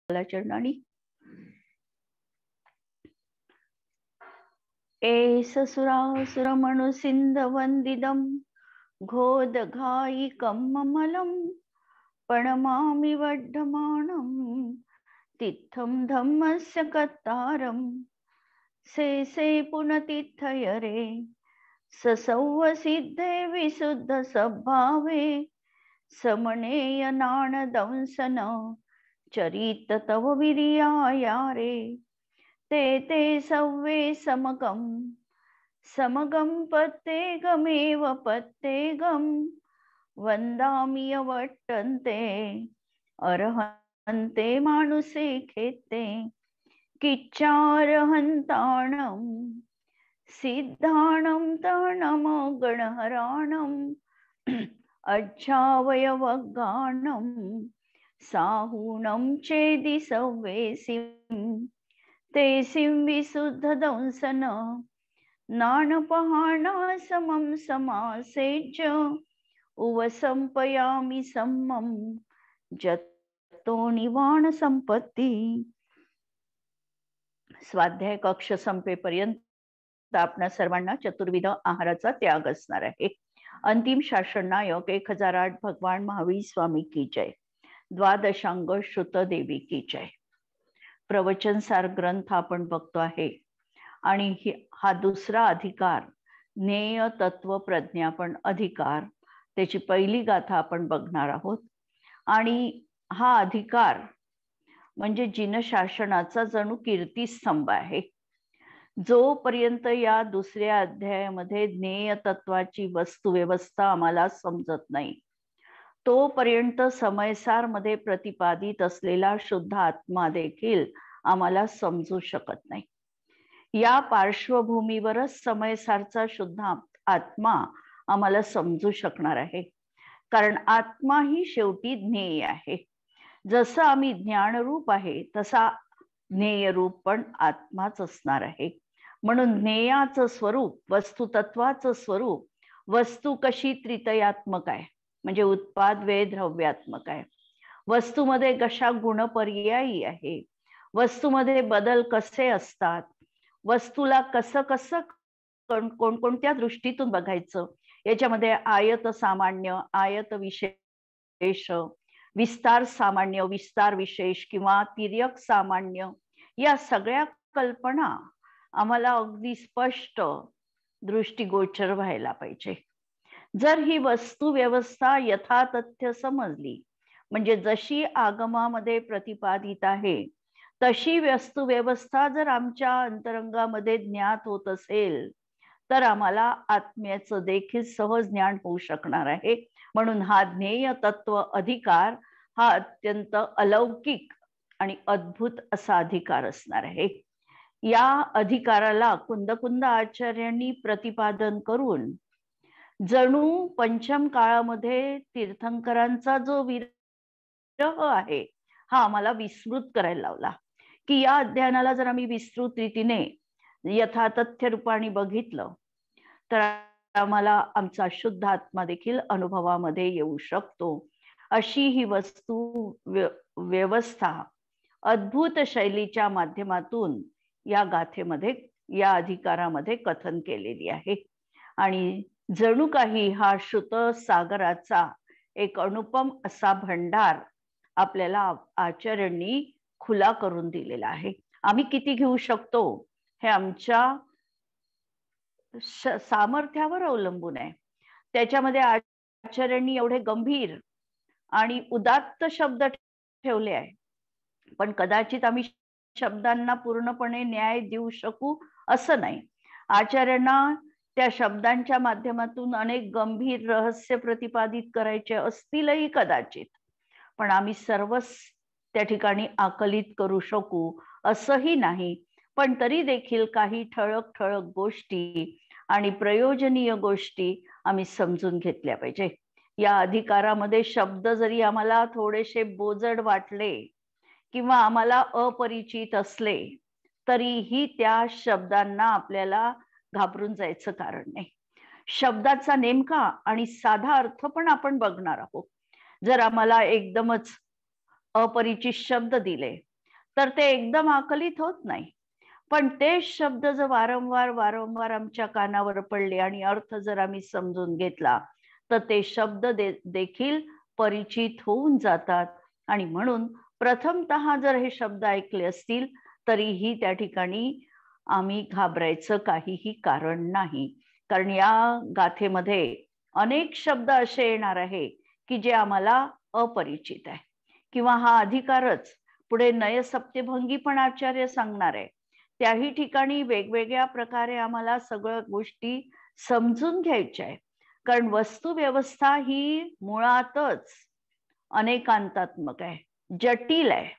चरणानी S सुरासुर Manu Sind वंदिदम घोदघायिकं ममलं प्रणमामि वर्धमानं तिथं धम्मस्य कत्तारं से पुनतिथयरे ससौव सिद्धे विशुद्ध सद्भावे समनेय नाणदंसन चरित तव विरियायारे ते सव्वे समगं पत्तेगमेव पत्तेगं वन्दामि यवट्टन्ते अर्हन्ते मानुषे खेत्ते किच्चार्हन्ताणं सिद्धाणं तणमो गणहराणं अज्झावयवगाणं साहूणं चेदि सव्वेसिं तेसिं विशुद्धदंसन नानपहाणा समं समासेज उवसंपयामि सम्मं जतो निवाण संपत्ती। स्वाध्याय कक्ष संपेपर्यंत आपणा सर्वांना चतुर्विध आहाराचा त्याग असणार आहे। अंतिम शासन नायक 1008 भगवान महावीर स्वामी की जय। द्वादशांग श्रुत देवी की जय। प्रवचन सार ग्रंथ आपण बघतो आहे आणि हा दुसरा अधिकार ज्ञेय तत्व प्रज्ञापन अधिकार, त्याची पहिली गाथा आपण बघणार आहोत। आणि हा अधिकार म्हणजे जिनशासनाचा जणू कीर्तिस्तंभ आहे। जोपर्यंत या दुसऱ्या अध्यायामध्ये ज्ञेय तत्वाची वस्तुव्यवस्था आम्हाला समजत नाही तोपर्यंत समयसार मध्ये प्रतिपादित असलेला शुद्ध आत्मा देखील आम्हाला समजू शकत नाही। या पार्श्वभूमीवरच समयसारचा शुद्ध आत्मा आम्हाला समजू शकणार आहे, कारण आत्मा ही शेवटी ज्ञेय आहे। जसं आम्ही ज्ञानरूप आहे तसा ज्ञेय रूप पण आत्माच असणार आहे। म्हणून ज्ञेयाचं स्वरूप, वस्तुतत्वाचं स्वरूप, वस्तू कशी त्रितयात्मक आहे म्हणजे उत्पाद वे द्रव्यात्मक आहे, वस्तूमध्ये कशा गुणपर्यायी आहे, वस्तूमध्ये बदल कसे असतात, वस्तूला कसं कसं कोणकोणत्या दृष्टीतून बघायचं, याच्यामध्ये आयत सामान्य, आयत विशेष, विस्तार सामान्य, विस्तार विशेष किंवा तिर्यक सामान्य, या सगळ्या कल्पना आम्हाला अगदी स्पष्ट दृष्टिगोचर व्हायला पाहिजे। जर ही वस्तू व्यवस्था यथातथ्य समजली, म्हणजे जशी आगमामध्ये प्रतिपादित आहे तशी वस्तू व्यवस्था जर आमच्या अंतरंगामध्ये ज्ञात होत असेल तर आम्हाला आत्म्याचं देखील सहज ज्ञान होऊ शकणार आहे। म्हणून हा ज्ञेय तत्व अधिकार हा अत्यंत अलौकिक आणि अद्भुत असा अधिकार असणार आहे। या अधिकाराला कुंद आचार्यांनी प्रतिपादन करून जणू पंचम काळामध्ये तीर्थंकरांचा जो विरह आहे हा आम्हाला विस्तृत करायला लावला, की या अध्ययनाला जर आम्ही विस्तृत रीतीने यथातथ्य रूपाने बघितलं तर आम्हाला आमचा शुद्ध आत्मा देखील अनुभवामध्ये येऊ शकतो। अशी ही वस्तू व्यवस्था अद्भुत शैलीच्या माध्यमातून या गाथेमध्ये, या अधिकारामध्ये कथन केलेली आहे। आणि जणू काही हा श्रुत सागराचा एक अनुपम असा भंडार आपल्याला आचार्यांनी खुला करून दिलेला आहे। आम्ही किती घेऊ शकतो हे आमच्या सामर्थ्यावर अवलंबून आहे। त्याच्यामध्ये आचार्यांनी एवढे गंभीर आणि उदात्त शब्द ठेवले आहे, पण कदाचित आम्ही शब्दांना पूर्णपणे न्याय देऊ शकू असं नाही। आचार्यांना त्या शब्दांच्या माध्यमातून अनेक गंभीर रहस्य प्रतिपादित करायचे असतीलही कदाचित, पण आम्ही सर्वच त्या ठिकाणी आकलित करू शकू असंही नाही। पण तरी देखील काही ठळक ठळक गोष्टी आणि प्रयोजनीय गोष्टी आम्ही समजून घेतल्या पाहिजे। या अधिकारामध्ये शब्द जरी आम्हाला थोडेसे बोजड वाटले किंवा आम्हाला अपरिचित असले तरीही त्या शब्दांना आपल्याला घाबरून जायचं कारण नाही। शब्दाचा नेमका आणि साधा अर्थ पण आपण बघणार आहोत। जर आम्हाला एकदमच अपरिचित शब्द दिले तर ते एकदम आकलित होत नाही. पण ते शब्द जर वारंवार वारंवार आमच्या कानावर पडले आणि अर्थ जर आम्ही समजून घेतला तर ते शब्द देखील परिचित होऊन जातात. आणि म्हणून प्रथमतः जर हे शब्द ऐकले असतील तरीही त्या ठिकाणी आम्ही घाबरायचं काहीही कारण नाही. कारण या गाथेमध्ये अनेक शब्द असे येणार आहे की जे आम्हाला अपरिचित आहे, किंवा हा अधिकारच पुढे नयसप्तभंगी पण आचार्य सांगणार आहे. त्याही ठिकाणी वेगवेगळ्या प्रकारे आम्हाला सगळ्या गोष्टी समजून घ्यायच्या आहे. कारण वस्तू व्यवस्था ही मुळातच अनेकांतात्मक आहे, जटिल आहे.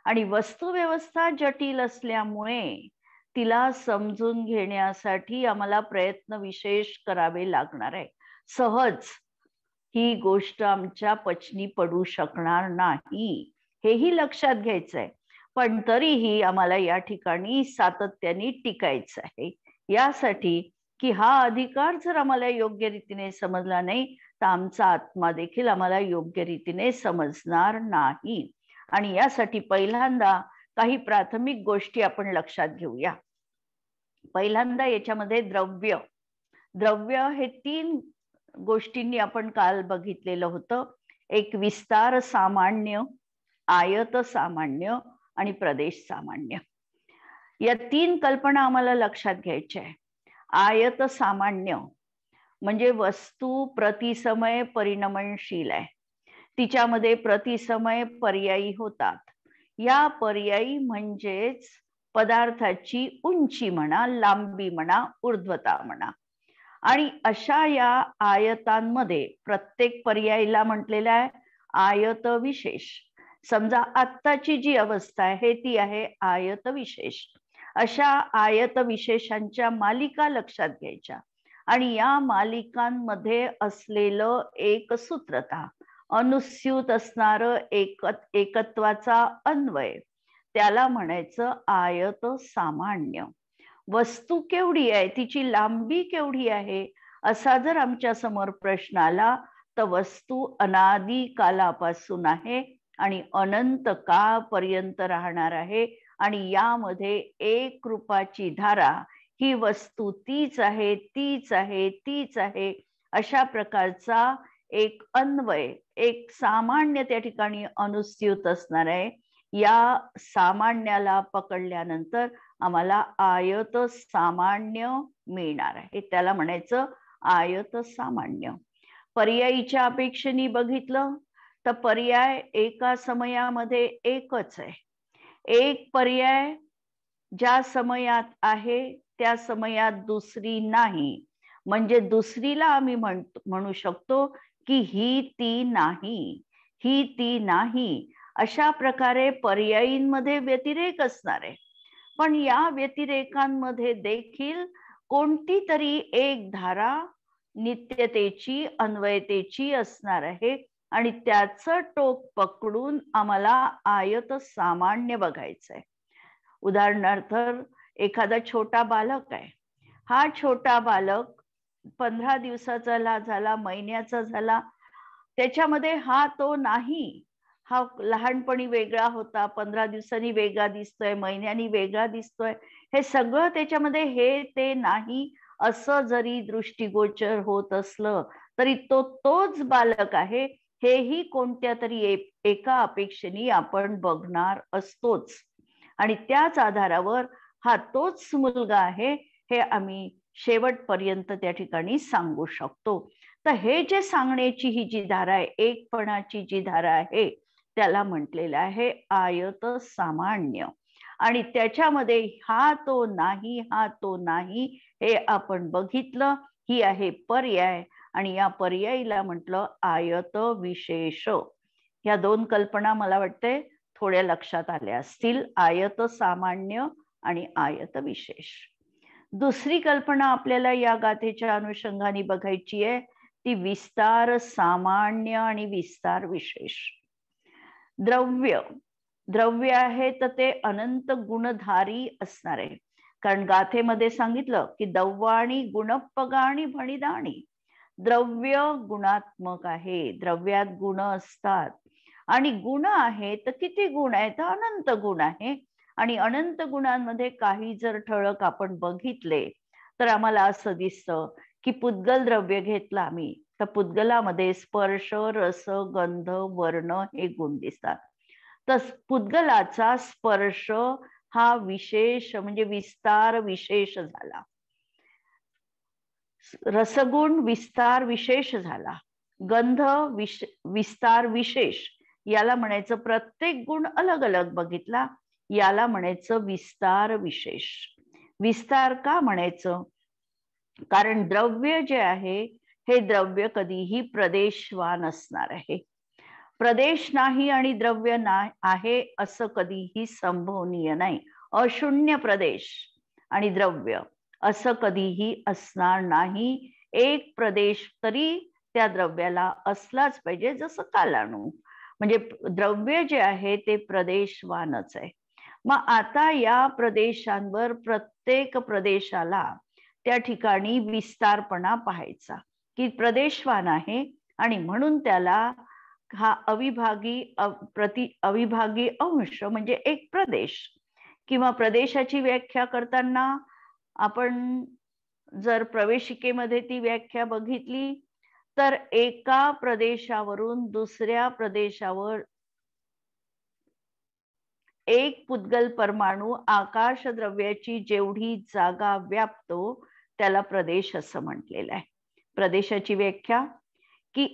आणि वस्तू व्यवस्था जटिल असल्यामुळे तिला समजून घेण्यासाठी आम्हाला प्रयत्न विशेष करावे लागणार आहे. सहज ही गोष्ट आमच्या पचनी पडू शकणार नाही, हेही लक्षात घ्यायचंय. पण तरीही आम्हाला या ठिकाणी सातत्याने टिकायचं आहे, यासाठी की हा अधिकार जर आम्हाला योग्य रीतीने समजला नाही तर आमचा आत्मा देखील आम्हाला योग्य रीतीने समजणार नाही. आणि यासाठी पहिल्यांदा काही प्राथमिक गोष्टी आपण लक्षात घेऊया. पहिल्यांदा याच्यामध्ये द्रव्य हे 3 गोष्टींनी आपण काल बघितलेलं होतं. एक विस्तार सामान्य, आयत सामान्य आणि प्रदेश सामान्य. या 3 कल्पना आम्हाला लक्षात घ्यायच्या आहे. आयत सामान्य म्हणजे वस्तू प्रतिसमय परिणमनशील आहे, तिच्यामध्ये प्रतिसमय पर्यायी होतात. या पर्यायी म्हणजेच पदार्थाची उंची म्हणा, लांबी म्हणा, ऊर्ध्वता म्हणा. आणि अशा या आयतांमध्ये प्रत्येक पर्यायीला म्हटलेला आहे आयत विशेष. समजा आत्ताची जी अवस्था आहे ती आहे आयत विशेष. अशा आयत विशेषांच्या मालिका लक्षात घ्यायच्या आणि या मालिकांमध्ये असलेलं एक सूत्रता, अनुस्यूत असणार एकत्वाचा अन्वय, त्याला म्हणायचं आयत सामान्य. वस्तू केवढी आहे, तिची लांबी केवढी आहे, असा जर आमच्या समोर प्रश्न आला तर वस्तू अनादी कालापासून आहे आणि अनंत काळपर्यंत राहणार आहे. आणि यामध्ये एक रूपाची धारा ही वस्तू तीच आहे, तीच आहे, तीच आहे, अशा प्रकारचा एक अन्वय, एक सामान्य त्या ठिकाणी अनुस्यूत असणार आहे. या सामान्याला पकडल्यानंतर आम्हाला आयत सामान्य मिळणार आहे, त्याला म्हणायचं आयत सामान्य. पर्यायीच्या अपेक्षेने बघितलं तर पर्याय एका समयामध्ये एकच आहे. एक पर्याय ज्या समयात आहे त्या समयात दुसरी नाही, म्हणजे दुसरीला आम्ही म्हणू शकतो की ही ती नाही, ही ती नाही. अशा प्रकारे पर्यायींमध्ये व्यतिरेक असणार आहे. पण या व्यतिरेकांमध्ये देखील कोणती तरी एक धारा नित्यतेची, अन्वयतेची असणार आहे आणि त्याचं टोक पकडून आम्हाला आयत सामान्य बघायचंय. उदाहरणार्थ एखादा छोटा बालक आहे. हा छोटा बालक 15 दिवसाचा झाला, महिन्याचा झाला, त्याच्यामध्ये हा तो नाही. हा लहानपणी वेगळा होता, 15 दिवसांनी वेगळा दिसतोय, महिन्यानी वेगळा दिसतोय. हे सगळं त्याच्यामध्ये हे ते नाही असं जरी दृष्टिगोचर होत असलं तरी तो तोच बालक आहे, हेही कोणत्या तरी एका अपेक्षेने आपण बघणार असतोच. आणि त्याच आधारावर हा तोच मुलगा आहे हे आम्ही शेवटपर्यंत त्या ठिकाणी सांगू शकतो. तर हे जे सांगण्याची ही जी धारा आहे, एकपणाची जी धारा आहे, त्याला म्हटलेलं आहे आयत सामान्य. आणि त्याच्यामध्ये हा तो नाही, हा तो नाही हे आपण बघितलं. ही आहे पर्याय आणि या पर्यायीला म्हटलं आयत विशेष. या 2 कल्पना मला वाटते थोड्या लक्षात आल्या असतील, आयत सामान्य आणि आयत विशेष. दुसरी कल्पना आपल्याला या गाथेच्या अनुषंगाने बघायची आहे, ती विस्तार सामान्य आणि विस्तार विशेष. द्रव्य आहे तर ते अनंत गुणधारी असणार आहे. कारण गाथेमध्ये सांगितलं की दव्वाणी गुणपगाणी भणिदाणी. द्रव्य गुणात्मक आहे, द्रव्यात गुण असतात आणि गुण आहे तर किती गुण आहेत? तर अनंत गुण आहे. आणि अनंत गुणांमध्ये काही जर ठळक आपण बघितले तर आम्हाला असं दिसतं की पुद्गल द्रव्य घेतला आम्ही तर पुद्गलामध्ये स्पर्श, रस, गंध, वर्ण हे गुण दिसतात. तर पुद्गलाचा स्पर्श हा विशेष म्हणजे विस्तार विशेष झाला, रसगुण विस्तार विशेष झाला, गंध विस्तार विशेष, याला म्हणायचं प्रत्येक गुण अलग अलग बघितला, याला म्हणायचं विस्तार विशेष. विस्तार का म्हणायचं? कारण द्रव्य जे आहे हे द्रव्य कधीही प्रदेशवान असणार आहे. प्रदेश नाही आणि द्रव्य नाही आहे असं कधीही संभवनीय नाही. अशून्य प्रदेश आणि द्रव्य असं कधीही असणार नाही. एक प्रदेश तरी त्या द्रव्याला असलाच पाहिजे, जसं कालाणू. म्हणजे द्रव्य जे आहे ते प्रदेशवानच आहे. मग आता या प्रदेशांवर प्रत्येक प्रदेशाला त्या ठिकाणी विस्तारपणा पाहायचा की प्रदेशवान आहे आणि म्हणून त्याला हा अविभागी अंश म्हणजे एक प्रदेश. किंवा प्रदेशाची व्याख्या करताना आपण जर प्रवेशिकेमध्ये ती व्याख्या बघितली तर एका प्रदेशावरून दुसऱ्या प्रदेशावर एक पुद्गल परमाणू आकाश द्रव्याची जेवढी जागा व्यापतो त्याला प्रदेश असं म्हटलेलं आहे. प्रदेशाची व्याख्या की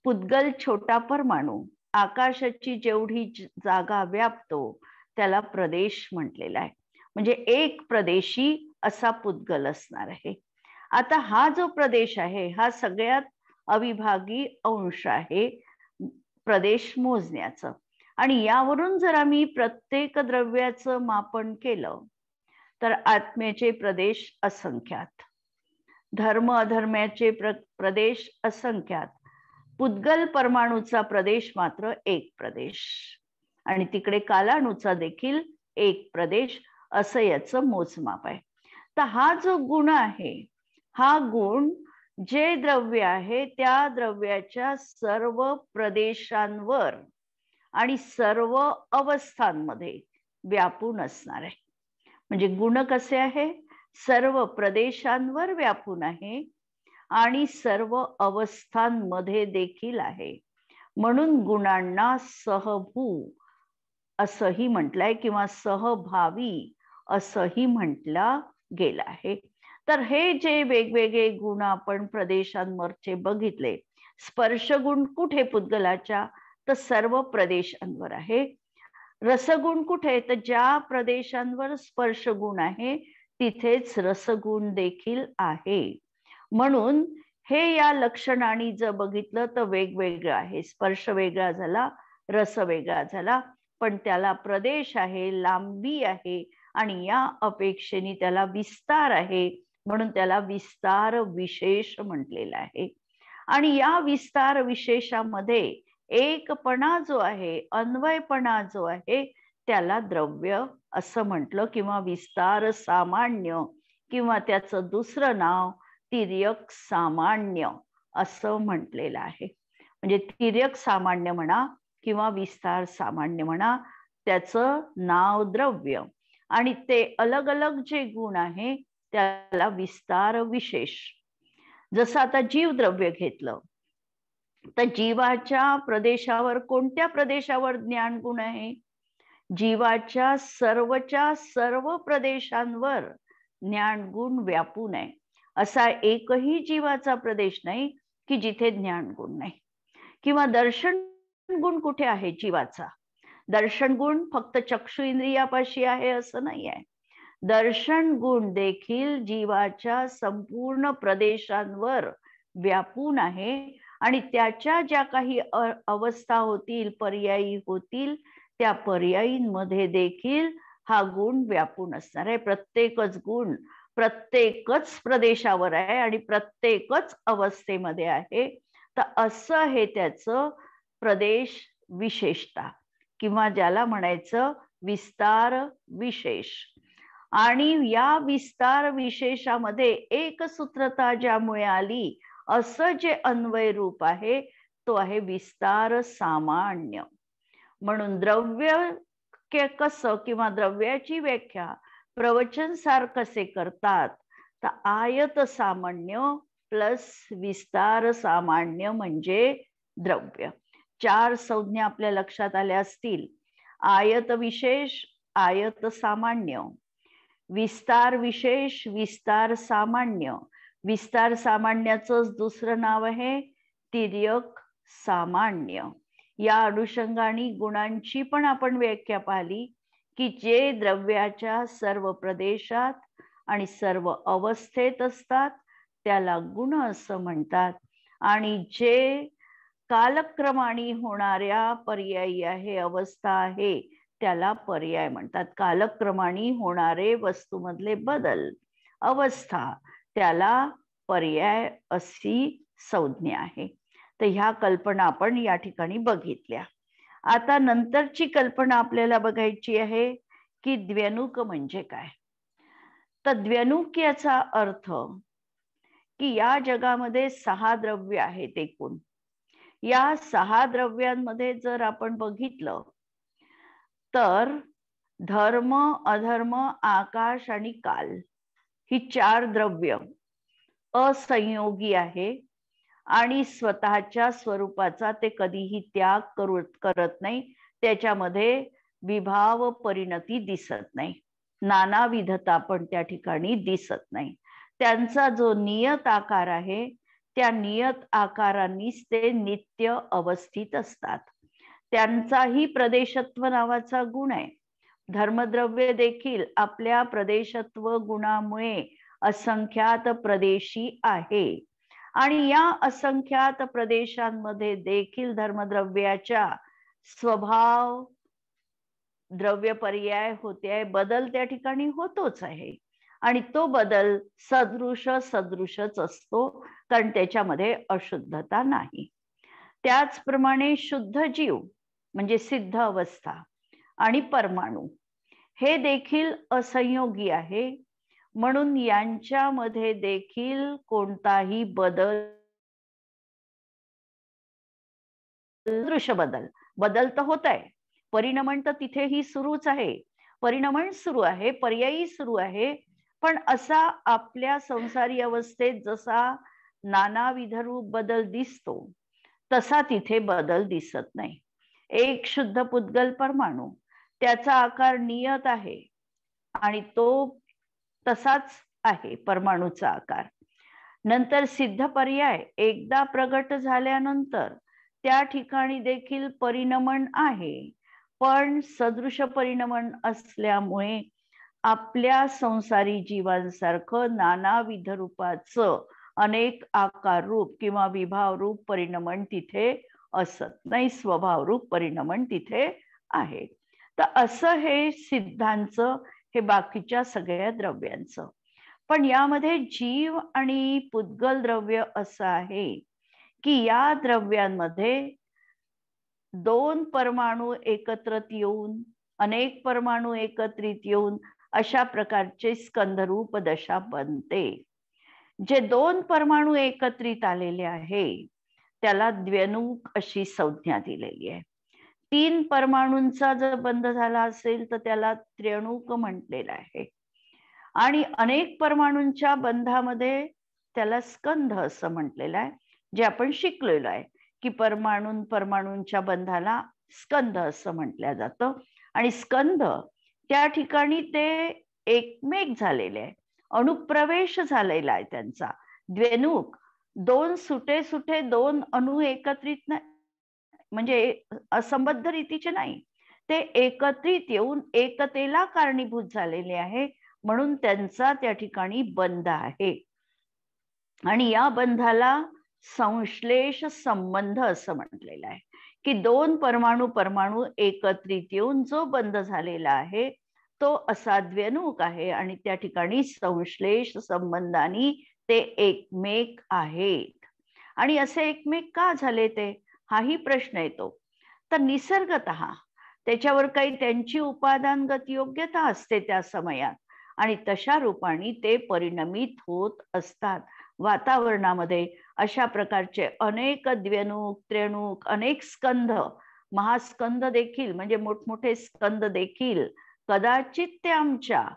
पुद्गल छोटा परमाणू आकाशाची जेवढी जागा व्यापतो त्याला प्रदेश म्हटलेला आहे. म्हणजे एक प्रदेशी असा पुद्गल असणार आहे. आता हा जो प्रदेश आहे हा सगळ्यात अविभागी अंश आहे प्रदेश मोजण्याचं. आणि यावरून जर आम्ही प्रत्येक द्रव्याचं मापन केलं तर आत्म्याचे प्रदेश असंख्यात, धर्म अधर्माचे प्रदेश असंख्यात, पुद्गल परमाणूचा प्रदेश मात्र एक प्रदेश आणि तिकडे कालाणूचा देखील एक प्रदेश, असं याचं मोजमाप आहे. तर हा जो गुण आहे हा गुण जे द्रव्य आहे त्या द्रव्याच्या सर्व प्रदेशांवर आणि सर्व अवस्थांमध्ये व्यापून असणार आहे. म्हणजे गुण कसे आहे? सर्व प्रदेशांवर व्यापून आहे आणि सर्व अवस्थांमध्ये देखील आहे. म्हणून गुणांना सहभू असंही म्हटलंय किंवा सहभावी असंही म्हटलं गेलं आहे. तर हे जे वेगवेगळे गुण आपण प्रदेशांवरचे बघितले, स्पर्श गुण कुठे पुद्गलाच्या? तर सर्व प्रदेशांवर आहे. रसगुण कुठे? तर ज्या प्रदेशांवर स्पर्श गुण आहे तिथेच रसगुण देखील आहे. म्हणून हे या लक्षणांनी जर बघितलं तर वेगवेगळं आहे. स्पर्श वेगळा झाला, रस वेगळा झाला, पण त्याला प्रदेश आहे, लांबी आहे आणि या अपेक्षेने त्याला विस्तार आहे, म्हणून त्याला विस्तार विशेष म्हटलेलं आहे. आणि या विस्तार विशेषामध्ये एकपणा जो आहे, अन्वयपणा जो आहे त्याला द्रव्य असं म्हटलं किंवा विस्तार सामान्य किंवा त्याचं दुसरं नाव तिर्यक सामान्य असं म्हटलेलं आहे. म्हणजे तिर्यक सामान्य म्हणा किंवा विस्तार सामान्य म्हणा, त्याचं नाव द्रव्य आणि ते अलग अलग जे गुण आहे त्याला विस्तार विशेष. जसं आता जीवद्रव्य घेतलं तर जीवाच्या प्रदेशावर कोणत्या प्रदेशावर ज्ञान गुण आहे? जीवाच्या सर्व प्रदेशांवर ज्ञान गुण व्यापून आहे. असा एकही जीवाचा प्रदेश नाही की जिथे ज्ञान गुण नाही. किंवा दर्शन गुण कुठे आहे जीवाचा? दर्शन गुण फक्त चक्षु इंद्रियापाशी आहे असं नाही आहे. दर्शन गुण देखील जीवाच्या संपूर्ण प्रदेशांवर व्यापून आहे आणि त्याच्या ज्या काही अवस्था होतील, पर्यायी होतील, त्या पर्यायींमध्ये देखील हा गुण व्यापून असणार आहे. प्रत्येकच गुण प्रत्येकच प्रदेशावर आहे आणि प्रत्येकच अवस्थेमध्ये आहे. तर असं हे त्याचं प्रदेश विशेषता किंवा ज्याला म्हणायचं विस्तार विशेष. आणि या विस्तार विशेषामध्ये एकसूत्रता ज्यामुळे आली असं जे अन्वय रूप आहे तो आहे विस्तार सामान्य. म्हणून द्रव्य कसं किंवा द्रव्याची व्याख्या प्रवचनसार कसे करतात, तर आयत सामान्य प्लस विस्तार सामान्य म्हणजे द्रव्य. 4 संज्ञा आपल्या लक्षात आल्या असतील. आयत विशेष, आयत सामान्य, विस्तार विशेष, विस्तार सामान्य. विस्तार सामान्याचंच दुसरं नाव आहे तिर्यक सामान्य. या अनुषंगाने गुणांची पण आपण व्याख्या पाहिली की जे द्रव्याच्या सर्व प्रदेशात आणि सर्व अवस्थेत असतात त्याला गुण असं म्हणतात, आणि जे कालक्रमाने होणाऱ्या पर्यायी आहे, अवस्था आहे, त्याला पर्याय म्हणतात. कालक्रमाने होणारे वस्तूमधले बदल, अवस्था, त्याला पर्याय अशी संज्ञा आहे. तर ह्या कल्पना आपण या ठिकाणी बघितल्या. आता नंतरची कल्पना आपल्याला बघायची आहे की द्व्यनुक म्हणजे काय. तर द्व्यनुक याचा अर्थ की या जगामध्ये 6 द्रव्य आहेत एकूण. या 6 द्रव्यांमध्ये जर आपण बघितलं तर धर्म, अधर्म, आकाश आणि काल ही 4 द्रव्य असंयोगी आहे आणि स्वतःच्या स्वरूपाचा ते कधीही त्याग करत नाही. त्याच्यामध्ये विभाव परिणती दिसत नाही, नानाविधता पण त्या ठिकाणी दिसत नाही. त्यांचा जो नियत आकार आहे त्या नियत आकारांनीच ते नित्य अवस्थित असतात. त्यांचाही प्रदेशत्व नावाचा गुण आहे. धर्मद्रव्य देखील आपल्या प्रदेशत्व गुणामुळे असंख्यात प्रदेशी आहे, आणि या असंख्यात प्रदेशांमध्ये देखील धर्मद्रव्याच्या स्वभाव, द्रव्य पर्याय होते, बदल त्या ठिकाणी होतोच आहे, आणि तो बदल सदृशच असतो, कारण त्याच्यामध्ये अशुद्धता नाही. त्याचप्रमाणे शुद्ध जीव म्हणजे सिद्ध अवस्था आणि परमाणू हे देखील असंयोगी आहे, म्हणून यांच्यामध्ये देखील कोणताही बदल, दृश्य बदल तर होत आहे. परिणमन तर तिथेही सुरूच आहे, परिणमन सुरू आहे, पर्यायी सुरू आहे, पण असा आपल्या संसारी अवस्थेत जसा नानाविध रूप बदल दिसतो तसा तिथे बदल दिसत नाही. एक शुद्ध पुद्गल परमाणू, त्याचा आकार नियत आहे आणि तो तसाच आहे परमाणूचा आकार. नंतर सिद्ध पर्याय एकदा प्रगट झाल्यानंतर त्या ठिकाणी देखील परिणमन आहे, पण सदृश परिणमन असल्यामुळे आपल्या संसारी जीवांसारखं नानाविध रूपाचं अनेक आकार रूप किंवा विभाव रूप परिणमन तिथे असत नाही, स्वभाव रूप परिणमन तिथे आहे. तर असं हे सिद्धांचं, हे बाकीच्या सगळ्या द्रव्यांचं. पण यामध्ये जीव आणि पुद्गल द्रव्य असं आहे की या द्रव्यांमध्ये 2 परमाणू एकत्रित येऊन, अनेक परमाणू एकत्रित येऊन अशा प्रकारचे स्कंदरूप दशा बनते. जे 2 परमाणू एकत्रित आलेले आहे त्याला द्व्यनुक अशी संज्ञा दिलेली आहे. 3 परमाणूंचा जर बंध झाला असेल तर त्याला त्र्यणुक म्हटलेलं आहे, आणि अनेक परमाणूंच्या बंधामध्ये त्याला स्कंध असं म्हटलेलं आहे, जे आपण शिकलेलो आहे की परमाणूंच्या बंधाला स्कंध असं म्हटलं जातं. आणि स्कंध त्या ठिकाणी ते एकमेक झालेले आहे, अणुप्रवेश झालेला आहे त्यांचा. द्व्यनुक 2 सुटे 2 अणु एकत्रित म्हणजे असंबद्ध रीतीचे नाही, ते एकत्रित येऊन एकतेला कारणीभूत झालेले आहे, म्हणून त्यांचा त्या ठिकाणी बंध आहे. आणि या बंधाला संश्लेष संबंध असं म्हटलेलं आहे की 2 परमाणू एकत्रित येऊन जो बंध झालेला आहे तो असा द्व्यनुक आहे, आणि त्या ठिकाणी संश्लेष संबंधाने ते एकमेक आहेत. आणि असे एकमेक का झाले ते, हाही प्रश्न येतो. तर निसर्गतः त्याच्यावर काही त्यांची उपादानगत योग्यता असते त्या समयात, आणि तशा रूपाने ते परिणमित होत असतात. वातावरणामध्ये अशा प्रकारचे अनेक द्व्यनुक त्र्यणुक अनेक स्कंध महास्कंद देखील म्हणजे मोठमोठे स्कंद देखील कदाचित ते आमच्या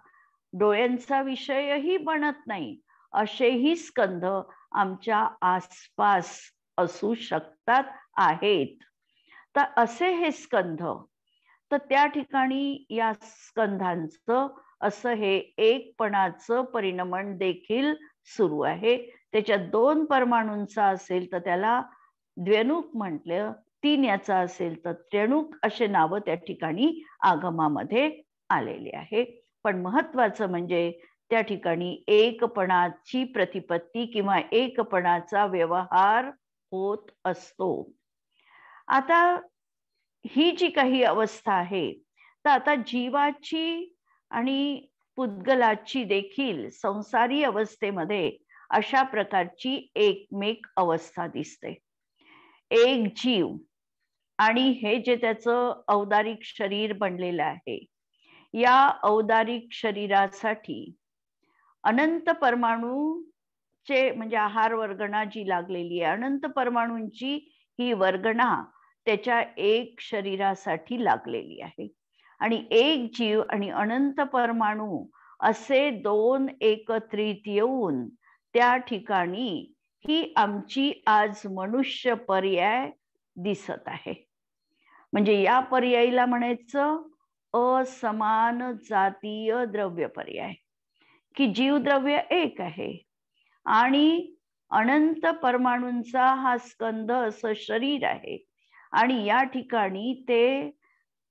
डोळ्यांचा विषयही बनत नाही, असेही स्कंद आमच्या आसपास असू शकतात आहेत. तर असे हे स्कंध, तर त्या ठिकाणी या स्कंधांचं असं हे एकपणाचं परिणमन देखील सुरू आहे. त्याच्यात 2 परमाणूंचा असेल तर त्याला द्व्यणुक म्हटलं, 3 याचा असेल तर त्र्यणुक असे नावं त्या ठिकाणी आगमामध्ये आलेली आहे. पण महत्वाचं म्हणजे त्या ठिकाणी एकपणाची प्रतिपत्ती किंवा एकपणाचा व्यवहार होत असतो. आता ही जी काही अवस्था आहे, तर आता जीवाची आणि पुद्गलाची देखील संसारी अवस्थेमध्ये अशा प्रकारची एकमेक अवस्था दिसते. एक जीव आणि हे जे त्याचं औदारिक शरीर बनलेलं आहे, या औदारिक शरीरासाठी अनंत परमाणूचे म्हणजे आहार वर्गणा जी लागलेली आहे, अनंत परमाणूंची ही वर्गणा त्याच्या एक शरीरासाठी लागलेली आहे. आणि एक जीव आणि अनंत परमाणू असे 2 एकत्रित येऊन त्या ठिकाणी ही आमची आज मनुष्य पर्याय दिसत आहे. म्हणजे या पर्यायीला म्हणायचं असमान जातीय द्रव्य पर्याय, की जीवद्रव्य एक आहे आणि अनंत परमाणूंचा हा स्कंद असं शरीर आहे आणि या ठिकाणी ते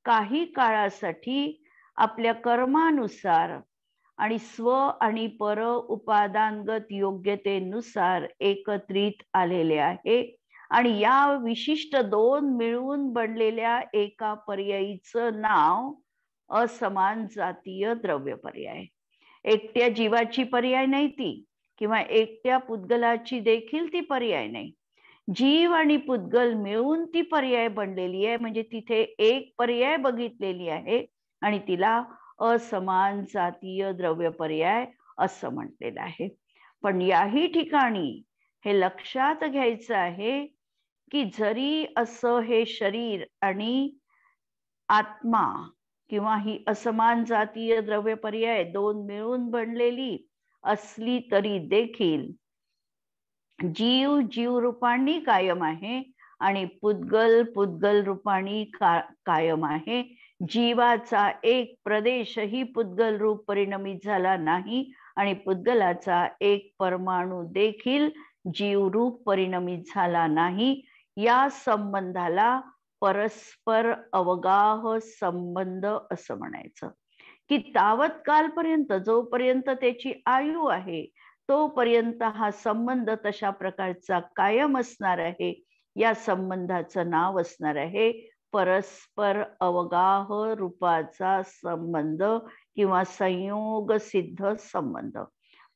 काही काळासाठी आपल्या कर्मानुसार आणि स्व आणि पर उपादानगत योग्यतेनुसार एकत्रित आलेले आहे. आणि या विशिष्ट 2 मिळून बनलेल्या एका पर्यायीचं नाव असमान जातीय द्रव्य पर्याय. एकट्या जीवाची पर्याय नाही ती, किंवा एकट्या पुद्गलाची देखील ती पर्याय नाही. जीव आणि पुद्गल मिळून ती पर्याय बनलेली आहे. म्हणजे तिथे एक पर्याय बघितलेली आहे आणि तिला असमान जातीय द्रव्य पर्याय असं म्हटलेलं आहे. पण याही ठिकाणी हे लक्षात घ्यायचं आहे की जरी असं हे शरीर आणि आत्मा किंवा ही असमान जातीय द्रव्य पर्याय 2 मिळून बनलेली असली तरी देखील जीव जीव रूपांनी कायम आहे आणि पुद्गल पुद्गल रूपांनी कायम आहे. जीवाचा एक प्रदेशही पुद्गल रूप परिणमित झाला नाही आणि पुद्गलाचा एक परमाणू देखील जीवरूप परिणमित झाला नाही. या संबंधाला परस्पर अवगाह संबंध असं म्हणायचं, की तावत कालपर्यंत जोपर्यंत त्याची आयु आहे तोपर्यंत हा संबंध तशा प्रकारचा कायम असणार आहे. या संबंधाचं नाव असणार आहे परस्पर अवगाह रूपाचा संबंध किंवा संयोग सिद्ध संबंध.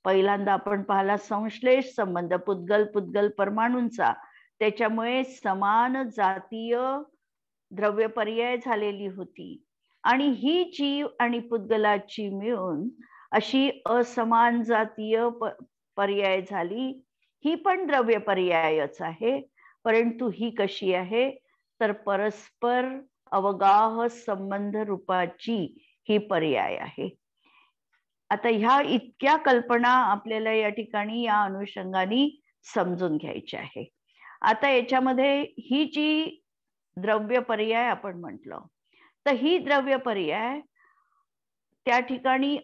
पहिल्यांदा आपण पाहिला संश्लेष संबंध पुद्गल पुद्गल परमाणूंचा, त्याच्यामुळे समान जातीय द्रव्य पर्याय झालेली होती आणि ही जीव आणि पुद्गलाची मिळून अशी असमान जातीय पर्याय झाली. ही पण द्रव्य पर्यायच आहे, परंतु ही कशी आहे तर परस्पर अवगाह संबंध रूपाची ही पर्याय आहे. आता ह्या इतक्या कल्पना आपल्याला या ठिकाणी या अनुषंगाने समजून घ्यायची आहे. आता याच्यामध्ये ही जी द्रव्य पर्याय आपण म्हटलं, तर ही द्रव्य पर्याय त्या ठिकाणी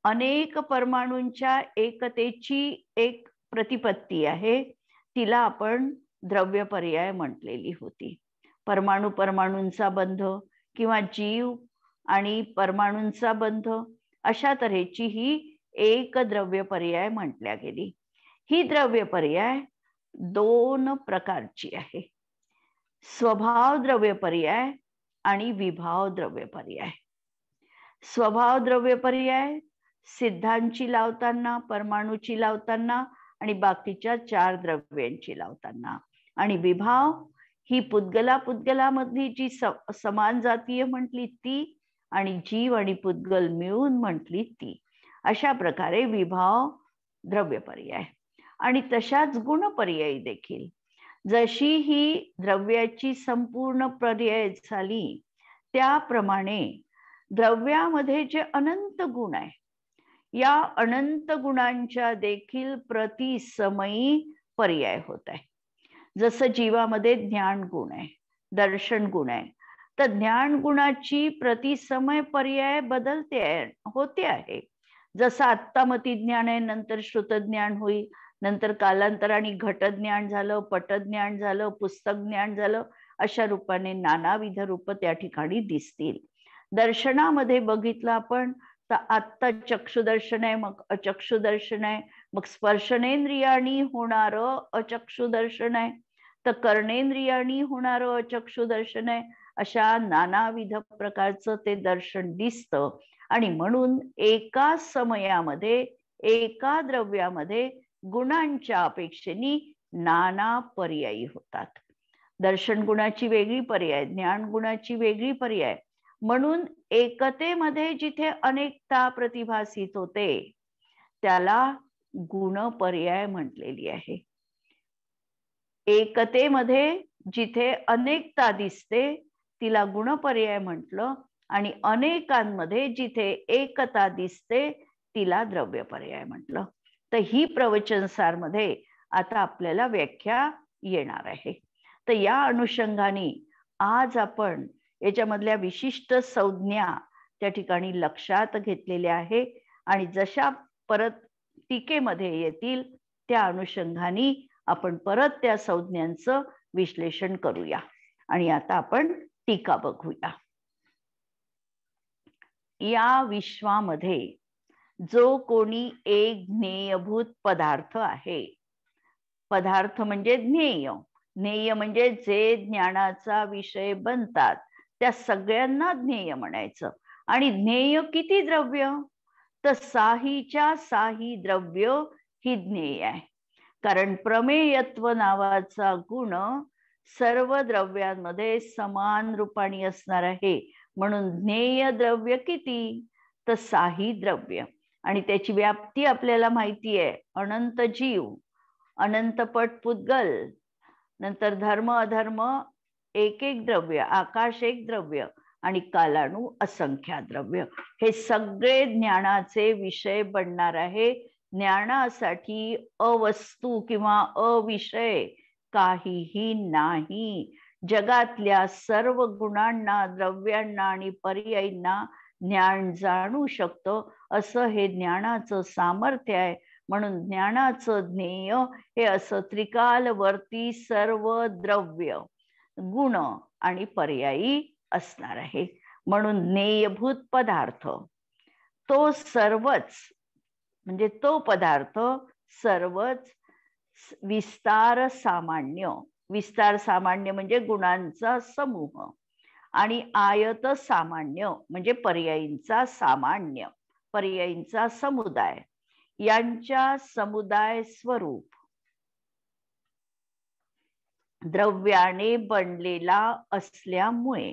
अनेक परमाणूंच्या एकतेची एक प्रतिपत्ती आहे, तिला आपण द्रव्य पर्याय म्हटलेली होती. परमाणू परमाणूंचा बंध किंवा जीव आणि परमाणूंचा बंध अशा तऱ्हेची ही एक द्रव्य पर्याय म्हटल्या गेली. ही द्रव्य पर्याय 2 प्रकारची आहे, स्वभाव द्रव्य पर्याय आणि विभाव द्रव्य पर्याय. स्वभाव द्रव्य पर्याय सिद्धांची लावताना, परमाणूची लावताना आणि बाकीच्या 4 द्रव्यांची लावताना, आणि विभाव ही पुद्गला पुद्गलामधली जी समान जातीय म्हटली ती आणि जीव आणि पुद्गल मिळून म्हटली ती. अशा प्रकारे विभाव द्रव्य पर्याय. आणि तशाच गुण पर्यायी देखील जशी ही द्रव्याची संपूर्ण पर्याय झाली, त्याप्रमाणे द्रव्यामध्ये जे अनंत गुण आहे, या अनंत गुणांच्या देखील प्रतिसमयी पर्याय होत आहे. जसं जीवामध्ये ज्ञान गुण आहे, दर्शन गुण आहे, तर ज्ञान गुणाची प्रतिसमय पर्याय होते आहे. जसं आत्ता मती ज्ञान आहे, नंतर श्रुतज्ञान होईल, नंतर कालांतराने घटज्ञान झालं, पटज्ञान झालं, पुस्तक ज्ञान झालं, अशा रूपाने नानाविध रूप त्या ठिकाणी दिसतील. दर्शनामध्ये बघितलं आपण तर आत्ता चक्षुदर्शन आहे, मग अचक्षुदर्शन आहे, मग स्पर्शनेंद्रियानी होणारं अचक्षुदर्शन आहे, तर कर्णेंद्रियानी होणारं अचक्षुदर्शन आहे. अशा नानाविध प्रकारचं ते दर्शन दिसतं. आणि म्हणून एका समयामध्ये एका द्रव्यामध्ये गुणांच्या अपेक्षेने नाना पर्यायी होतात. दर्शन गुणाची वेगळी पर्याय, ज्ञान गुणाची वेगळी पर्याय. म्हणून एकतेमध्ये जिथे अनेकता प्रतिभासित होते त्याला गुण पर्याय म्हटलेली आहे. एकतेमध्ये जिथे अनेकता दिसते तिला गुण पर्याय म्हटलं, आणि अनेकांमध्ये जिथे एकता दिसते तिला द्रव्य पर्याय म्हटलं. तर ही प्रवचनसारमध्ये आता आपल्याला व्याख्या येणार आहे. तर या अनुषंगाने आज आपण याच्यामधल्या विशिष्ट संज्ञा त्या ठिकाणी लक्षात घेतलेल्या आहे, आणि जशा परत टीकेमध्ये येतील त्या अनुषंगाने आपण परत त्या संज्ञांचं विश्लेषण करूया. आणि आता आपण टीका बघूया. या विश्वामध्ये जो कोणी एक ज्ञेयभूत पदार्थ आहे, पदार्थ म्हणजे ज्ञेय, ज्ञेय म्हणजे जे ज्ञानाचा विषय बनतात त्या सगळ्यांना ज्ञेय म्हणायचं. आणि ज्ञेय किती द्रव्य, तर साहीच्या साही द्रव्य ही ज्ञेय आहे. कारण प्रमेयत्व नावाचा गुण सर्व द्रव्यांमध्ये समान रूपाने असणार आहे. म्हणून ज्ञेय द्रव्य किती, तर साही द्रव्य. आणि त्याची व्याप्ती आपल्याला माहिती आहे, अनंत जीव, अनंत पट पुद्गल, नंतर धर्म अधर्म एक एक द्रव्य, आकाश एक द्रव्य, आणि कालाणू असंख्या द्रव्य. हे सगळे ज्ञानाचे विषय बनणार आहे. ज्ञानासाठी अवस्तू किंवा अविषय काहीही नाही. जगातल्या सर्व गुणांना, द्रव्यांना आणि पर्यायींना ज्ञान जाणू शकतं असं हे ज्ञानाचं सामर्थ्य आहे. म्हणून ज्ञानाचं ज्ञेय हे असं त्रिकालवर्ती सर्व द्रव्य, गुण आणि पर्यायी असणार आहे. म्हणून ज्ञेयभूत पदार्थ तो सर्वच, म्हणजे तो पदार्थ सर्वच विस्तार सामान्य, विस्तार सामान्य म्हणजे गुणांचा समूह, आणि आयत सामान्य म्हणजे पर्यायींचा सामान्य, पर्यायींचा समुदाय, यांच्या समुदाय स्वरूप द्रव्याने बनलेला असल्यामुळे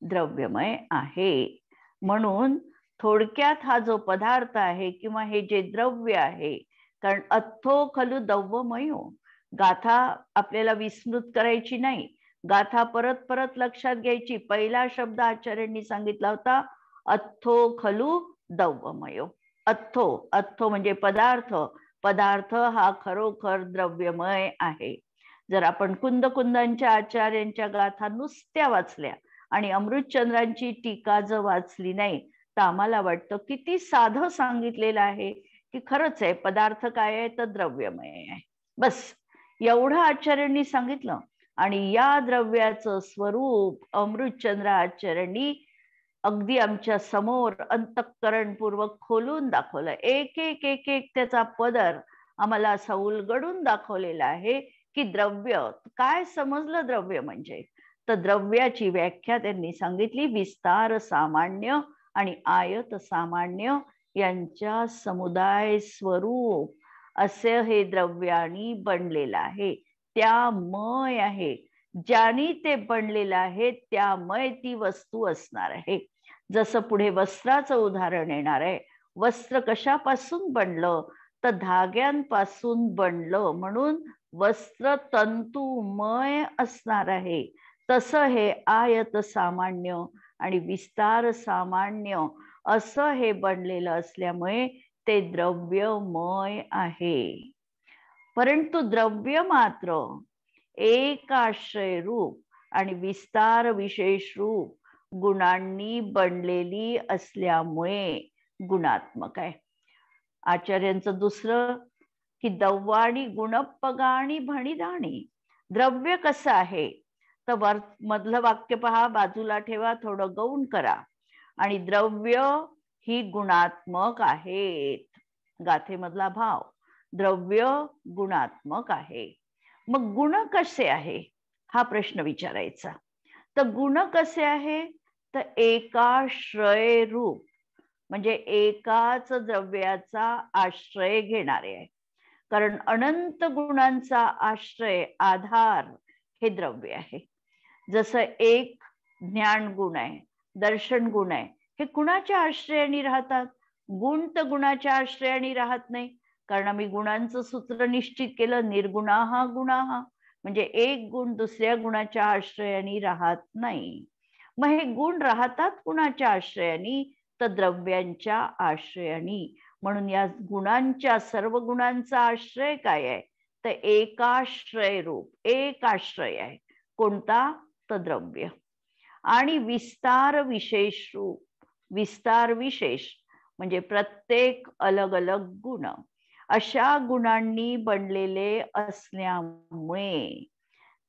द्रव्यमय आहे. म्हणून थोडक्यात हा जो पदार्थ आहे किंवा हे जे द्रव्य आहे, कारण अथो खलु दव्वमयो, गाथा आपल्याला विस्मृत करायची नाही, गाथा परत परत लक्षात घ्यायची. पहिला शब्द आचार्यांनी सांगितला होता अथो खलु दव्वमयो. अथो, अथो म्हणजे पदार्थ, पदार्थ हा खरोखर द्रव्यमय आहे. जर आपण कुंदकुंदांच्या आचार्यांच्या गाथा नुसत्या वाचल्या आणि अमृतचंद्रांची टीका जर वाचली नाही तर आम्हाला वाटतं किती साधं सांगितलेलं आहे की खरंच आहे, पदार्थ काय आहे तर द्रव्यमय आहे. बस एवढं आचार्यांनी सांगितलं. आणि या द्रव्याचं स्वरूप अमृतचंद्र आचार्यांनी अगदी आमच्या समोर अंतःकरणपूर्वक खोलून दाखवलं. एक एक एक एक त्याचा पदर आम्हाला असा उलगडून दाखवलेला आहे की द्रव्य काय समजलं. द्रव्य म्हणजे तर द्रव्याची व्याख्या त्यांनी सांगितली, विस्तार सामान्य आणि आयत सामान्य यांच्या समुदाय स्वरूप असे हे द्रव्यानी बनलेलं आहे. त्यामय आहे, ज्यानी ते बनलेलं आहे त्यामय ती वस्तू असणार आहे. जसं पुढे वस्त्राचं उदाहरण येणार आहे. वस्त्र कशापासून बनलं तर धाग्यांपासून बनलं, म्हणून वस्त्र तंतुमय असणार आहे, तसं हे आयत सामान्य आणि विस्तार सामान्य असं हे बनलेलं असल्यामुळे ते द्रव्यमय आहे. परंतु द्रव्य मात्र एकाश्रय रूप आणि विस्तार विशेष रूप गुणांनी बनलेली असल्यामुळे गुणात्मक आहे. आचार्यांचं दुसरं की दव्वाणी गुणपगाणी भणिदाणी. द्रव्य कसं आहे तर मधलं वाक्य पहा, बाजूला ठेवा, थोडं गौण करा. आणि द्रव्य ही गुणात्मक आहेत. गाथेमधला भाव, द्रव्य गुणात्मक आहे. मग गुण कसे आहे हा प्रश्न विचारायचा. तर गुण कसे आहे तर एकाश्रय रूप म्हणजे एकाच द्रव्याचा आश्रय घेणारे आहे. कारण अनंत गुणांचा आश्रय आधार हे द्रव्य आहे. जसं एक ज्ञान गुण आहे, दर्शन गुण आहे, हे कुणाच्या आश्रयाने राहतात? गुण तर गुणाच्या आश्रयाने राहत नाही. कारण आम्ही गुणांचं सूत्र निश्चित केलं, निर्गुणाहा गुणाहा, म्हणजे एक गुण दुसऱ्या गुणाच्या आश्रयाने राहत नाही. मग हे गुण राहतात कुणाच्या आश्रयाने तर द्रव्यांच्या आश्रयाने. म्हणून या गुणांच्या सर्व गुणांचा आश्रय काय आहे तर एकाश्रय रूप, एक आश्रय आहे. कोणता तर द्रव्य. आणि विस्तार विशेष रूप, विस्तार विशेष म्हणजे प्रत्येक अलग अलग गुण अशा गुणांनी बनलेले असल्यामुळे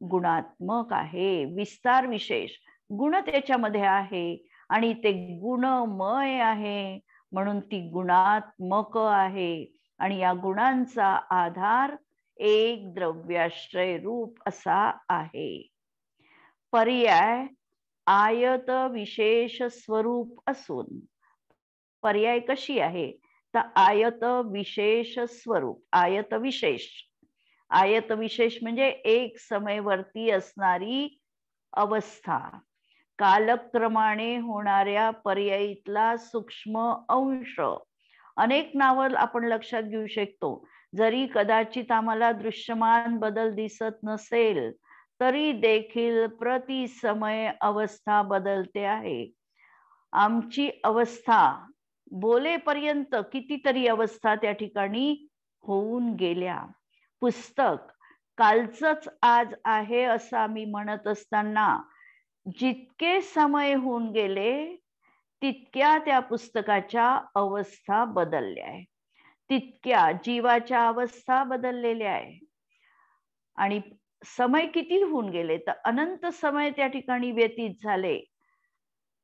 गुणात्मक आहे. विस्तार विशेष गुण त्याच्यामध्ये आहे आणि ते गुणमय आहे म्हणून ती गुणात्मक आहे. आणि या गुणांचा आधार एक द्रव्याश्रय रूप असा आहे. पर्याय आयत विशेष स्वरूप असून, पर्याय कशी आहे तर आयत विशेष स्वरूप, आयत विशेष. आयत विशेष म्हणजे एक समयवर्ती असणारी अवस्था, कालक्रमाने होणाऱ्या पर्यायीतला सूक्ष्म अंश. अनेक नावं आपण लक्षात घेऊ शकतो. जरी कदाचित आम्हाला दृश्यमान बदल दिसत नसेल तरी देखील प्रति समय अवस्था बदलते आहे. आमची अवस्था बोलेपर्यंत कितीतरी अवस्था त्या ठिकाणी होऊन गेल्या. पुस्तक कालचंच आज आहे असं आम्ही म्हणत असताना जितके समय होऊन गेले तितक्या त्या पुस्तकाच्या अवस्था बदलल्या आहे, तितक्या जीवाच्या अवस्था बदललेल्या आहे. आणि समय किती होऊन गेले तर अनंत समय त्या ठिकाणी व्यतीत झाले.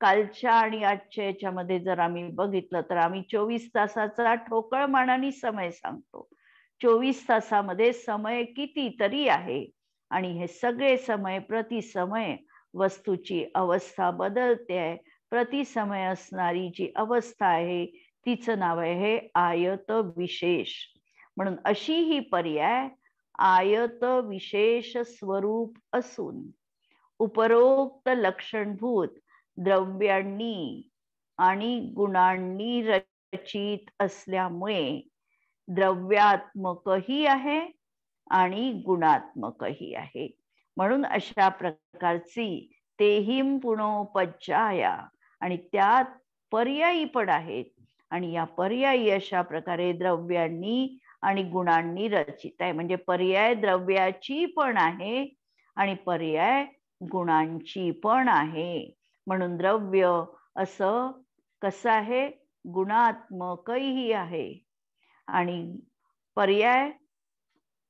कालच्या आणि आजच्या याच्यामध्ये जर आम्ही बघितलं तर आम्ही 24 तासाचा ठोकळ मानाने समय सांगतो. 24 तासामध्ये समय किती तरी आहे आणि हे सगळे समय प्रति समय वस्तूची अवस्था बदलते आहे. प्रति समय असणारी जी अवस्था आहे तिचं नाव आहे आयत विशेष. म्हणून अशी ही पर्याय आयत विशेष स्वरूप असून उपरोक्त लक्षणभूत द्रव्यांनी आणि गुणांनी रचित असल्यामुळे द्रव्यात्मकही आहे आणि गुणात्मकही आहे. म्हणून अशा प्रकारची तेहिं पुनोपज्जाया आणि त्यात पर्यायी पण आहेत आणि या पर्यायी अशा प्रकारे द्रव्यांनी आणि गुणांनी रचित आहे. म्हणजे पर्याय द्रव्याची पण आहे आणि पर्याय गुणांची पण आहे. म्हणून द्रव्य असं कसं आहे गुणात्मकही आहे आणि पर्याय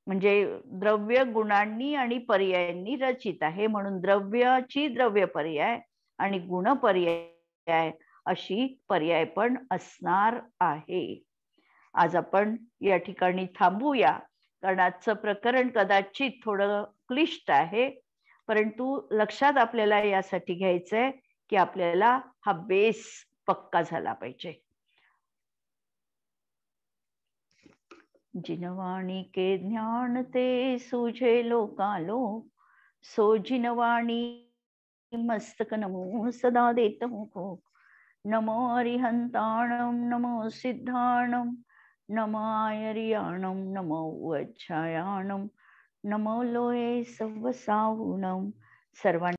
म्हणजे द्रव्य गुणांनी आणि पर्यायांनी रचित आहे. म्हणून द्रव्याची द्रव्य पर्याय आणि गुण पर्याय अशी पर्याय पण असणार आहे. आज आपण या ठिकाणी थांबूया कारण आजचं प्रकरण कदाचित थोडं क्लिष्ट आहे, परंतु लक्षात आपल्याला यासाठी घ्यायचंय की आपल्याला हा बेस पक्का झाला पाहिजे. जिनवाणी के ज्ञान ते सूझे लोकालोक, सो जिनवाणी मस्तक नमो सदा देत हो. नमो अरिहंताणम नमो सिद्धाणम नमो आयर्याणम नमो वज्रायाणम नमो लोये सव्वसाहूनम सर्वांना